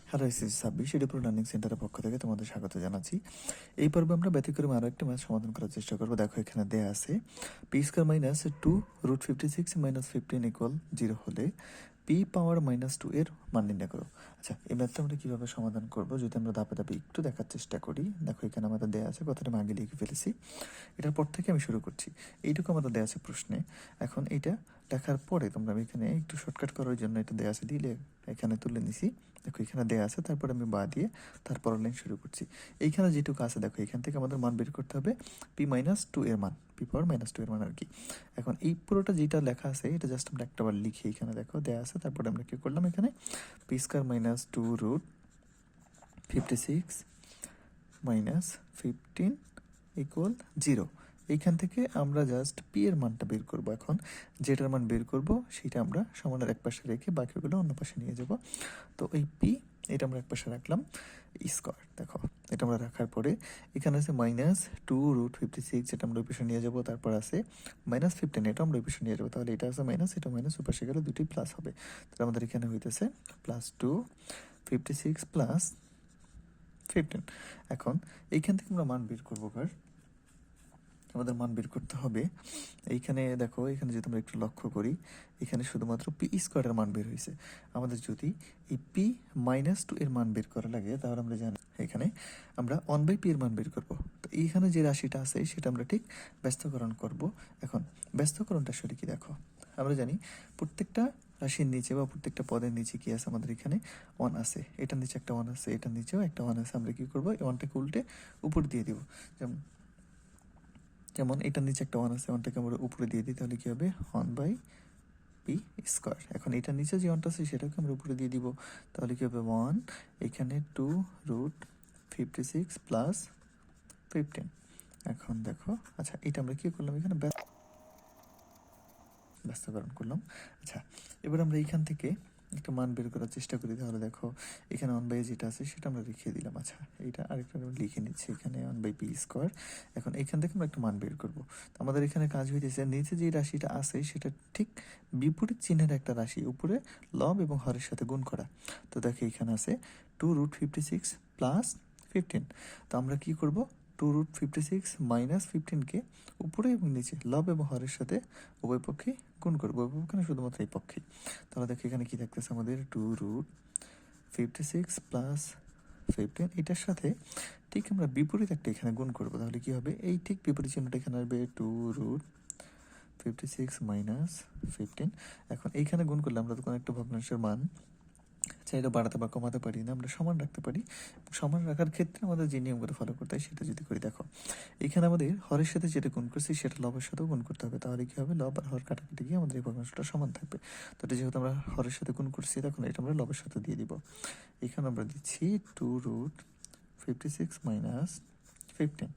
Hello SSC 26 এডুপুর learning সেন্টারের পক্ষ থেকে তোমাদের স্বাগত জানাচ্ছি। এই পর্বে আমরা ব্যতিক্রমে আরও একটি ম্যাথ সমাধান করার চেষ্টা করব। দেখো এখানে দেয়া আছে P square minus 2√56 minus 15 equal 0 হলে পি পাওয়ার মাইনাস 2 এর মান নির্ণয় করো। আচ্ছা, এই ম্যাথটা আমরা কীভাবে সমাধান করব যদি আমরা ধাপে ধাপে একটু দেখার চেষ্টা করি। দেখো এখানে আমাদের দেয়া আছে, কথাটা আমি আগে লিখে ফেলেছি, এটার পর থেকে আমি শুরু করছি। এইটুকু আমাদের দেয়া আছে প্রশ্নে। এখন এইটা লেখার পরে তোমরা আমি এখানে একটু শর্টকাট করার জন্য এটা দেয়া আছে দিলে এখানে তুলে নিছি। দেখো এখানে দেয়া আছে, তারপরে আমি বা দিয়ে তারপর লাইন শুরু করছি। এইখানে যেটুকু আছে দেখো এখান থেকে আমাদের মান বের করতে হবে পি মাইনাস 2 এর মান, পি পাওয়ার মাইনাস 2 এর মান আর কি। এখন এই পুরোটা যেটা লেখা আছে এটা জাস্ট আমরা একটাবার লিখি, এখানে দেখো দেয়া আছে। তারপরে আমরা কি করলাম, এখানে P square minus 2√56 minus 15 equal 0। এইখান থেকে আমরা জাস্ট পি এর মানটা বের করব। এখন যেটার মান বের করব সেটা আমরা সমানের এক পাশে রেখে বাকিগুলো অন্য পাশে নিয়ে যাব। তো এই পি এটা আমরা এক পাশে রাখলাম, স্কোয়ার দেখো এটা আমরা রাখার পরে এখানে আছে মাইনাস 2√56, যেটা আমরা ওই পাশে নিয়ে যাব। তারপর আছে মাইনাস 15, এটা আমরা ওই পাশে নিয়ে যাবো। তাহলে এটা আছে মাইনাস, এটা মাইনাস, ওই পাশে গেলে দুটি প্লাস হবে। তাহলে আমাদের এখানে হইতেছে প্লাস 256 প্লাস 15। এখন এইখান থেকে আমরা মান বের করবো, কার আমাদের মান বের করতে হবে। এইখানে দেখো এখানে যদি আমরা একটু লক্ষ্য করি, এখানে শুধুমাত্র পি স্কোয়ারের মান বের হয়েছে। আমাদের যদি এই পি মাইনাস 2 এর মান বের করা লাগে তাহলে আমরা জানি এখানে আমরা 1/p এর মান বের করব। তো এইখানে যে রাশিটা আছে সেটা আমরা ঠিক ব্যস্তকরণ করব। এখন ব্যস্তকরণটা আসলে কি দেখো, আমরা জানি প্রত্যেকটা রাশির নিচে বা প্রত্যেকটা পদের নিচে কি আছে, আমাদের এখানে 1 আছে, এটার নিচে একটা 1 আছে, এটার নিচেও একটা 1 আছে। আমরা কি করবো, এই 1টাকে উল্টে উপর দিয়ে দিব। যেমন যেমন এটার নিচে একটা 1 আছে, 1টাকে আমরা উপরে দিয়ে দিই, তাহলে কি হবে 1/p স্কোয়ার। এখন এটার নিচে যে 1টা আছে সেটাকে আমরা উপরে দিয়ে দিব, তাহলে কি হবে 1, এখানে 2√56 প্লাস 15। এখন দেখো, আচ্ছা এটা আমরা কি করলাম, এখানে ব্যস্তকরণ করলাম। আচ্ছা, এবার আমরা এইখান থেকে একটা মান বের করার চেষ্টা করি। তাহলে দেখো এখানে 1/, যেটা আছে সেটা আমরা রেখে দিলাম। আচ্ছা, এটা আরেকটা আমি লিখে নিচ্ছি, এখানে 1/p স্কোয়ার। এখন এখান থেকে আমরা একটা মান বের করব। তো আমাদের এখানে কাজ হইতেছে নিচে যে রাশিটা আছে সেটা ঠিক বিপরীত চিহ্নের একটা রাশি উপরে লব এবং হরের সাথে গুণ করা। তো দেখো এখানে আছে 2√56 প্লাস 15। তো আমরা কি করব, 2√56 মাইনাস 15কে উপরে এবং নিচে লব এবং হরের সাথে উভয় পক্ষে গুণ করবো, উভয় পক্ষে না শুধুমাত্র এই পক্ষে। তাহলে দেখো এখানে কি থাকতেছে আমাদের 2√56 প্লাস 15, এটার সাথে ঠিক আমরা বিপরীত একটা এখানে গুণ করবো। তাহলে কি হবে, এই ঠিক বিপরীত চিহ্নটা এখানে আসবে 2√56 মাইনাস 15। এখন এইখানে গুণ করলে আমরা তো কোনো একটা ভগ্নাংশের মান চাইলে বাড়াতে বা কমাতে পারি না, আমরা সমান রাখতে পারি। সমান রাখার ক্ষেত্রে আমাদের যে নিয়মগুলো ফলো করতে হয় সেটা যদি করি, দেখো এখানে আমাদের হরের সাথে যেটা গুণ করছি সেটা লবের সাথেও গুণ করতে হবে। তাহলে কি হবে, লব আর হর কাটাকাটি গিয়ে আমাদের এই ভগ্নাংশটা সমান থাকবে। তো এটা যেহেতু আমরা হরের সাথে গুণ করছি, তখন এটা আমরা লবের সাথে দিয়ে দিব। এখানে আমরা দিচ্ছি 2√56 মাইনাস 15।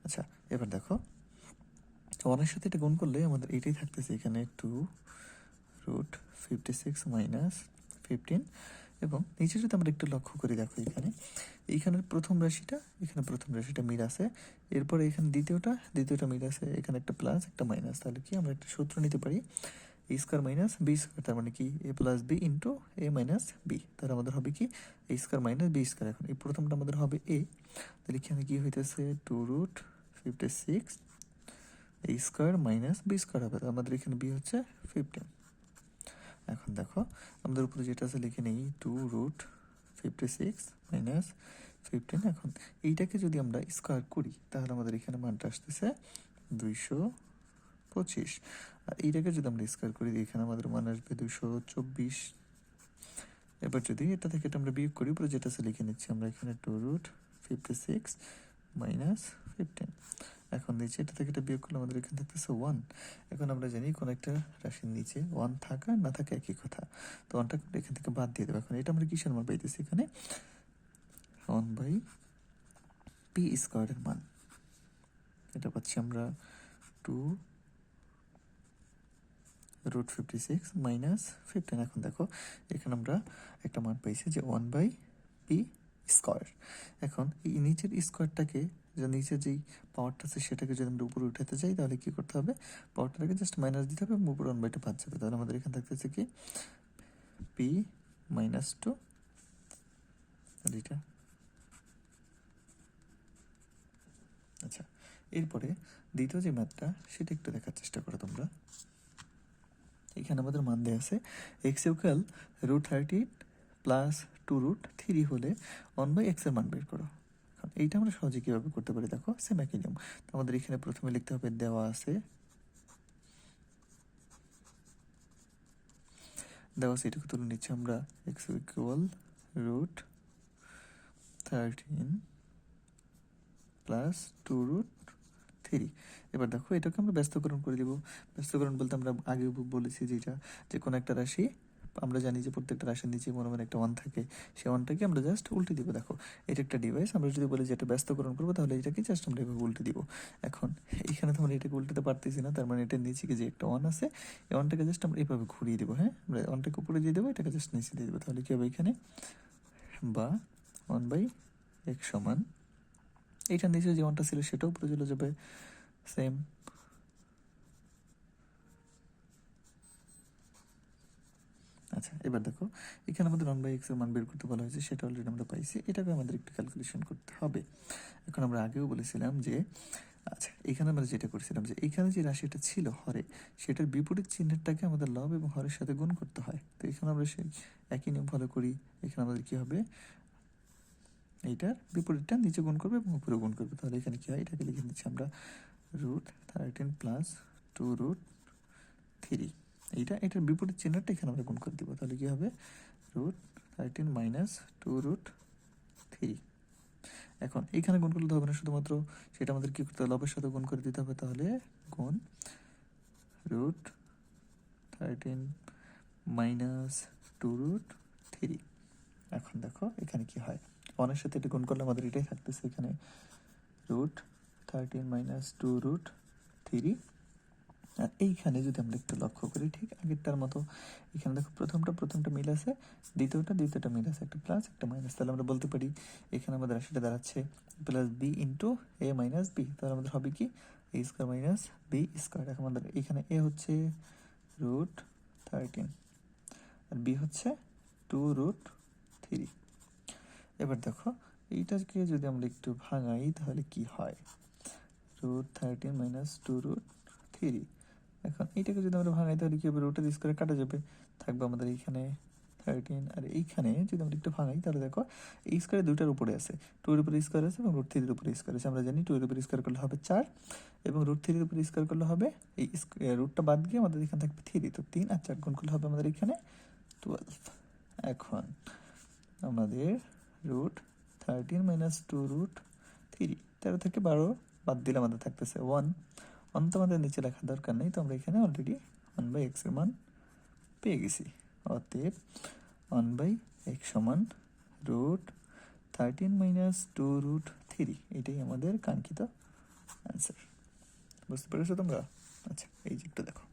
আচ্ছা, এবার দেখো ওয়ানের সাথে এটা গুণ করলে আমাদের এটাই থাকতেছে, এখানে 2√56 মাইনাস 15। এবং নিচে যদি আমরা একটু লক্ষ্য করি, দেখো এইখানের প্রথম রাশিটা, এখানে প্রথম রাশিটা মিল আছে, এরপরে এখানে দ্বিতীয়টা মিল আছে, এখানে একটা প্লাস একটা মাইনাস। তাহলে কি আমরা একটা সূত্র নিতে পারি, এ স্কোয়ার মাইনাস বি স্কোয়ার, তার মানে কি এ প্লাস বি ইন্টু এ মাইনাস বি। তাহলে আমাদের হবে কি এ স্কোয়ার মাইনাস বি স্কোয়ার। এখন এই প্রথমটা আমাদের হবে এ, তাহলে এখানে কি হইতেছে 2√56 এ স্কোয়ার মাইনাস বি স্কোয়ার হবে। আমাদের এখানে বি হচ্ছে 15। এখন দেখো আমাদের উপরে যেটা আছে লিখে নেই 2√56 মাইনাস 15। এখন এইটাকে যদি আমরা স্কোয়ার করি তাহলে আমাদের এখানে মানটা আসতেছে 225। আর এইটাকে যদি আমরা স্কোয়ার করি এখানে আমাদের মান আসবে 224। এবার যদি এটা থেকে এটা আমরা বিয়োগ করি, উপরে যেটা আছে লিখে নিচ্ছি আমরা এখানে 2√56 মাইনাস 15। এখন নিচে এটা থেকে এটা বিয়োগ করলে আমাদের এখানে থাকতেছে 1। এখন আমরা জানি কোন একটা রাশির নিচে 1 থাকা না থাকা একই কথা, তো 1টাকে এখান থেকে বাদ দিয়ে দেবো। এখন এটা আমরা কিসের মান পাইতেছি, এখানে 1/p স্কোয়ারের মান, এটা পাচ্ছি আমরা 2√56 মাইনাস 15। এখন দেখো এখানে আমরা একটা মান পাইছি যে 1/p স্কোয়ার। এখন এই নিচের স্কোয়ারটাকে, যে নিচের যেই পাওয়ারটা আছে সেটাকে যদি আমরা উপরে উঠাতে চাই তাহলে কি করতে হবে, পাওয়ারটাকে জাস্ট মাইনাস দিতে হবে এবং উপরে 1/2 বাদ যাবে। তাহলে আমাদের এখানে থাকতেছে কি p -2 যেটা। আচ্ছা, এরপরে দ্বিতীয় যে ম্যাথটা সেটা একটু দেখার চেষ্টা করো তোমরা। এখানে আমাদের মান দেওয়া আছে এক্স ইকুয়াল √13 প্লাস 2√3 হলে 1/x এর মান বের করো। এখন এইটা আমরা সহজে কীভাবে করতে পারি দেখো, সেম একই নিয়ম। তো আমাদের এখানে প্রথমে লিখতে হবে দেওয়া আছে এটুকু তুলে নিচ্ছি আমরা, এক্স ইকুয়াল √13 প্লাস 2√3। এবার দেখো এটাকে আমরা ব্যস্তকরণ করে দিব। ব্যস্তকরণ বলতে আমরা আগে বলেছি যেটা, যে কোনো একটা রাশি আমরা জানি যে প্রত্যেকটা রাশির নিচে মনে মনে একটা ওয়ান থাকে, সেই ওয়ানটাকে আমরা জাস্ট উল্টে দিব। দেখো এটা একটা ডিভাইস, আমরা যদি বলি যে এটা ব্যস্তকরণ করবো তাহলে এটাকে জাস্ট আমরা এভাবে উল্টে দিব। এখন এইখানে তো আমরা এটাকে উল্টাতে পারতেছি না, তার মানে এটার নিচে যে একটা ওয়ান আছে, এই ওয়ানটাকে জাস্ট আমরা এভাবে ঘুরিয়ে দেবো। হ্যাঁ, আমরা ওয়ানটাকে উপরে দিয়ে দেবো, এটাকে জাস্ট নিচে দিয়ে দেবো। তাহলে কী হবে এখানে, বা 1/x সমান এইটার নিচে যে ওয়ানটা ছিল সেটাও উপরে চলে যাবে, সেম। আচ্ছা, এবার দেখো এখানে আমাদের 1/x এর মান বের করতে বলা হয়েছে, সেটা অলরেডি আমরা পাইছি। এটাকে আমাদের একটু ক্যালকুলেশন করতে হবে। এখন আমরা আগেও বলেছিলাম যে, আচ্ছা এখানে আমরা যেটা করছিলাম যে এখানে যে রাশিটা ছিল হরে, সেটার বিপরীত চিহ্নটাকে আমাদের লব এবং হরের সাথে গুণ করতে হয়। তো এখানে আমরা সেই একই নিয়ম ফলো করি। এখানে আমাদের কী হবে, এইটার বিপরীতটা নিচে গুণ করবে এবং উপরে গুণ করবে। তাহলে এখানে কী হয়, এটাকে লিখে নিচ্ছি আমরা √13 প্লাস 2√3। এটার বিপরীত চিহ্নটা এখানে আমরা গুণ করে দিব। তাহলে কী হবে, √13 মাইনাস 2√3। এখন এখানে গুণ করলে তো হবে না, শুধুমাত্র সেটা আমাদের কী করতে হবে, লবের সাথে গুণ করে দিতে হবে। তাহলে গুণ √13 মাইনাস 2√3। এখন দেখো এখানে কি হয়, ওয়ানের সাথে এটা গুণ করলে আমাদের এটাই থাকতেছে এখানে, √13 মাইনাস 2√3। আর এইখানে যদি আমরা একটু লক্ষ্য করি ঠিক আগেরটার মতো, এখানে দেখো প্রথমটা মিল আছে, দ্বিতীয়টা মিল আছে, একটা প্লাস একটা মাইনাস। তাহলে আমরা বলতে পারি এখানে আমাদের রাশিটা দাঁড়াচ্ছে প্লাস বি ইন্টু এ মাইনাস বি। তাহলে আমাদের হবে কি, এ স্কোয়ার মাইনাস বি স্কোয়ার। এখন আমাদের এখানে এ হচ্ছে √13 আর বি হচ্ছে 2√3। এবার দেখো এইটাকে যদি আমরা একটু ভাঙাই তাহলে কি হয়, √13 মাইনাস 2√3। এখন এইটাকে যদি আমরা ভাঙাই তাহলে কি হবে, রুটের স্কোয়ারে কাটা যাবে, থাকবে আমাদের এইখানে 13। আর এইখানে যদি আমরা একটু ভাঙাই তাহলে দেখো এই স্কোয়ারে দুইটার উপরে আছে, 2 এর উপরে স্কোয়ার আছে এবং √3 উপরে স্কোয়ার আছে। আমরা জানি 2 এর উপরে স্কোয়ার করলে হবে 4 এবং √3 উপরে স্কোয়ার করলে হবে, এই রুটটা বাদ গিয়ে আমাদের এখানে থাকবে 3। তো 3 আর 4 গুণ করলে হবে আমাদের এখানে 12। এখন আমাদের √13 মাইনাস 2√3, 13 থেকে 12 বাদ দিলে আমাদের থাকতেছে 1। তো আমাদের নিচে লেখার দরকার নেই, তো আমরা এখানে অলরেডি 1/x এর মান পেয়ে গেছি। অতএব 1/x সমান √13 মাইনাস 2√3, এটাই আমাদের কাঙ্ক্ষিত অ্যান্সার। বুঝতে পেরেছো তোমরা? আচ্ছা, এই যে একটু দেখো।